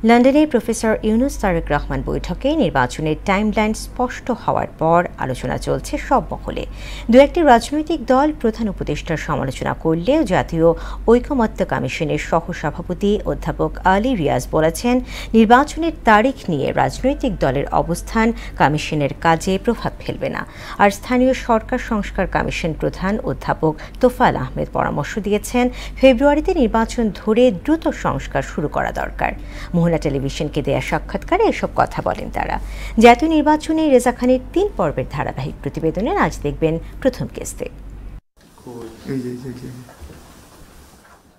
লন্ডনে প্রফেসর ইউনুস তারেক রহমান বৈঠকে নির্বাচনের টাইমলাইন স্পষ্ট হওয়ার পর আলোচনা চলছে সব মহলে। দু একটি রাজনৈতিক দল প্রধান উপদেষ্টার সমালোচনা করলেও জাতীয় ঐকমত্য কমিশনের সহসভাপতি অধ্যাপক আলী রিয়াজ বলেছেন, নির্বাচনের তারিখ নিয়ে রাজনৈতিক দলের অবস্থান কমিশনের কাজে প্রভাব ফেলবে না। আর স্থানীয় সরকার সংস্কার কমিশন প্রধান অধ্যাপক তোফায়েল আহমেদ পরামর্শ দিয়েছেন, ফেব্রুয়ারিতে নির্বাচন ধরে দ্রুত সংস্কার শুরু করা দরকার। মোহনা টেলিভিশনকে দেয়া সাক্ষাৎকারে এসব কথা বলেন তারা। জাতীয় নির্বাচনে রেজা খানের ৩ পর্বের ধারাবাহিক প্রতিবেদনে আজ দেখবেন প্রথম কিস্তি।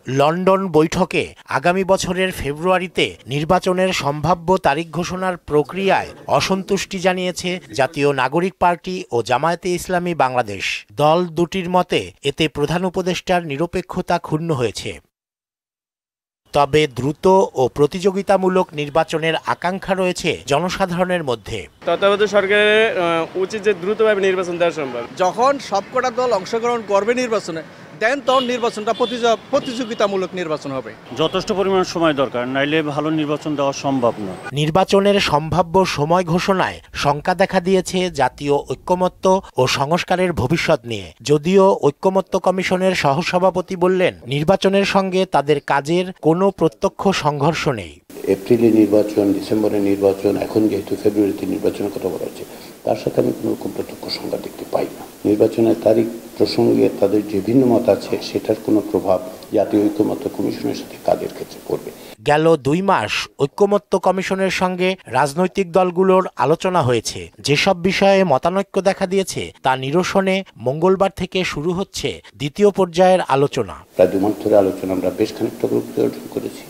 লন্ডন বৈঠকে আগামী বছরের ফেব্রুয়ারিতে নির্বাচনের সম্ভাব্য তারিখ ঘোষণার প্রক্রিয়ায় অসন্তুষ্টি জানিয়েছে জাতীয় নাগরিক পার্টি ও জামায়াতে ইসলামী বাংলাদেশ। দল দুটির মতে এতে প্রধান উপদেষ্টার নিরপেক্ষতা ক্ষুণ্ণ হয়েছে। তবে দ্রুত ও প্রতিযোগিতামূলক নির্বাচনের আকাঙ্ক্ষা রয়েছে জনসাধারণের মধ্যে। তত্ত্বাবধায়ক সরকারের উচিত যে দ্রুতভাবে নির্বাচন দেওয়া সম্ভব। যখন সবকটা দল অংশগ্রহণ করবে নির্বাচনে, দেন তখন নির্বাচনটা প্রতিযোগিতামূলক নির্বাচন হবে। যথেষ্ট পরিমাণ সময় দরকার, নাইলে ভালো নির্বাচন দেওয়া সম্ভব না। নির্বাচনের সম্ভাব্য সময় ঘোষণায় শঙ্কা দেখা দিয়েছে জাতীয় ঐকমত্য ও সংস্কারের ভবিষ্যৎ নিয়ে। যদিও ঐকমত্য কমিশনের সহসভাপতি বললেন, নির্বাচনের সঙ্গে তাদের কাজের কোনো প্রত্যক্ষ সংঘর্ষ নেই। এপ্রিলে নির্বাচন, ডিসেম্বরে নির্বাচন, এখন যেহেতু ফেব্রুয়ারিতে নির্বাচনের কথা বলা হচ্ছে, তার সাথে আমি কোনো রকম প্রত্যক্ষ সংঘাত দেখতে পাই না। নির্বাচনের তারিখ প্রসঙ্গে তাদের যে ভিন্ন মত আছে, সেটার কোনো প্রভাব জাতীয় ঐকমত্য কমিশনের সাথে কাজের ক্ষেত্রে পড়বে। গেল 2 মাস ঐকমত্য কমিশনের সঙ্গে রাজনৈতিক দলগুলোর আলোচনা হয়েছে। যেসব বিষয়ে মতানৈক্য দেখা দিয়েছে তা নিরসনে মঙ্গলবার থেকে শুরু হচ্ছে দ্বিতীয় পর্যায়ের আলোচনা। প্রায় 2 মাস ধরে আলোচনা আমরা বেশ খানিকটা অগ্রগতি অর্জন করেছি,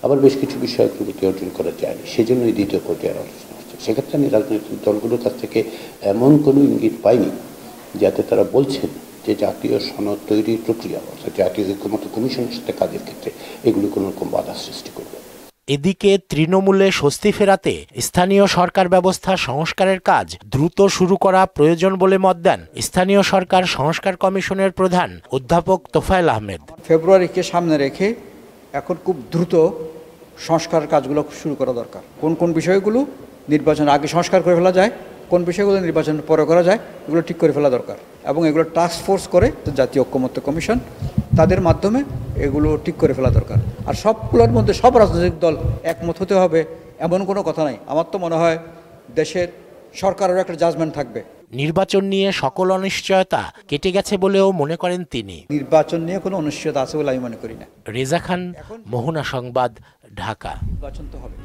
আবার বেশ কিছু বিষয়ে অগ্রগতি অর্জন করা যায়নি, সেজন্যই দ্বিতীয় পর্যায়ের আলোচনা হচ্ছে। সেক্ষেত্রে আমি রাজনৈতিক দলগুলোর কাছ থেকে এমন কোনো ইঙ্গিত পাইনি যাতে তারা বলছেন যে জাতীয় সনদ তৈরির প্রক্রিয়া, অর্থাৎ জাতীয় ঐকমত্য কমিশনের সাথে কাজের ক্ষেত্রে এগুলি কোনো রকম বাধা সৃষ্টি করবে। এদিকে তৃণমূলে স্বস্তি ফেরাতে স্থানীয় সরকার ব্যবস্থা সংস্কারের কাজ দ্রুত শুরু করা প্রয়োজন বলে মত দেন স্থানীয় সরকার সংস্কার কমিশনের প্রধান অধ্যাপক তোফায়েল আহমেদ। ফেব্রুয়ারিকে সামনে রেখে এখন খুব দ্রুত সংস্কার কাজগুলো শুরু করা দরকার। কোন কোন বিষয়গুলো নির্বাচনের আগে সংস্কার করে ফেলা যায়, কোন বিষয়গুলো নির্বাচনের পরে করা যায়, এগুলো ঠিক করে ফেলা দরকার। এবং এগুলো টাস্ক ফোর্স করে জাতীয় ঐকমত্য কমিশন, তাদের মাধ্যমে এগুলো ঠিক করে ফেলা দরকার। আর সবগুলোর মধ্যে সব রাজনৈতিক দল একমত হতে হবে এমন কোনো কথা নাই। আমার তো মনে হয় দেশের সরকারেরও একটা জাজমেন্ট থাকবে। নির্বাচন নিয়ে সকল অনিশ্চয়তা কেটে গেছে বলেও মনে করেন তিনি। নির্বাচন নিয়ে কোনো অনিশ্চয়তা আছে বলে আমি মনে করি না। রেজা খান, মোহনা সংবাদ, ঢাকা। নির্বাচন তো হবে।